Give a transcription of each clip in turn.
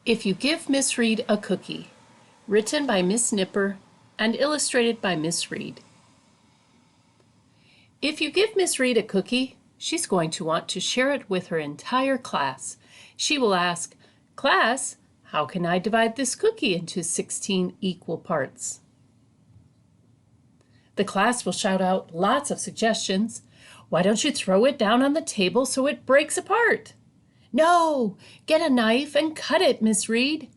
If You Give Miss Read a Cookie, written by Miss Nipper and illustrated by Miss Read. If you give Miss Read a cookie, she's going to want to share it with her entire class. She will ask, "Class, how can I divide this cookie into 16 equal parts?" The class will shout out lots of suggestions. "Why don't you throw it down on the table so it breaks apart?" "No, get a knife and cut it, Miss Read."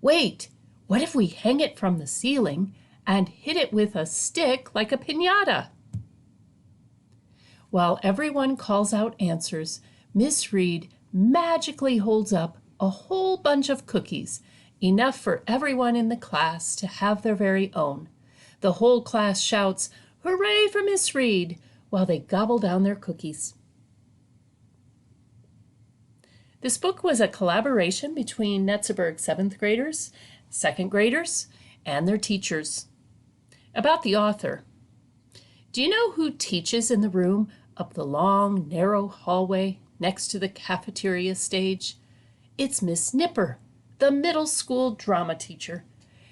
"Wait, what if we hang it from the ceiling and hit it with a stick like a piñata?" While everyone calls out answers, Miss Read magically holds up a whole bunch of cookies, enough for everyone in the class to have their very own. The whole class shouts, "Hooray for Miss Read!" while they gobble down their cookies. This book was a collaboration between Netzeburg 7th graders, 2nd graders, and their teachers. About the author. Do you know who teaches in the room up the long, narrow hallway next to the cafeteria stage? It's Miss Nipper, the middle school drama teacher.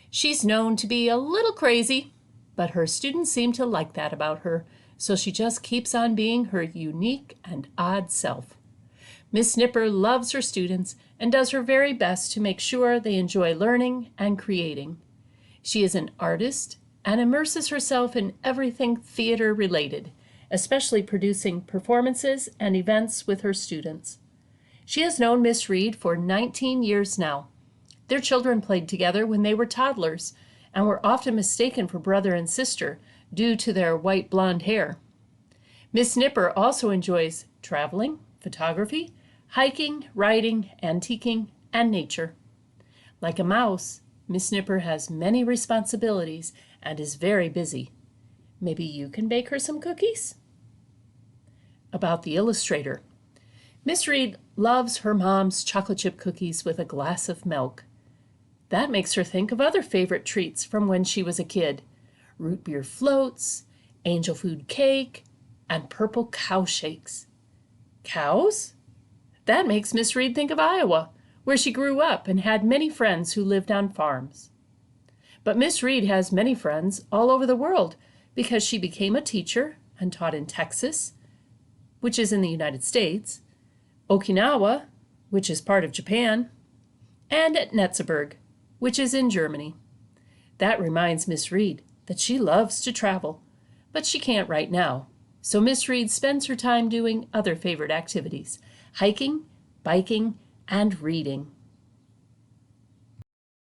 She's known to be a little crazy, but her students seem to like that about her, so she just keeps on being her unique and odd self. Miss Nipper loves her students and does her very best to make sure they enjoy learning and creating. She is an artist and immerses herself in everything theater related, especially producing performances and events with her students. She has known Miss Read for 19 years now. Their children played together when they were toddlers and were often mistaken for brother and sister due to their white blonde hair. Miss Nipper also enjoys traveling, photography, hiking, riding, antiquing, and nature. Like a mouse, Miss Nipper has many responsibilities and is very busy. Maybe you can bake her some cookies? About the illustrator. Miss Read loves her mom's chocolate chip cookies with a glass of milk. That makes her think of other favorite treats from when she was a kid: root beer floats, angel food cake, and purple cow shakes. Cows? That makes Miss Read think of Iowa, where she grew up and had many friends who lived on farms. But Miss Read has many friends all over the world because she became a teacher and taught in Texas, which is in the United States, Okinawa, which is part of Japan, and at Netzeburg, which is in Germany. That reminds Miss Read that she loves to travel, but she can't right now. So Miss Read spends her time doing other favorite activities: hiking, biking, and reading.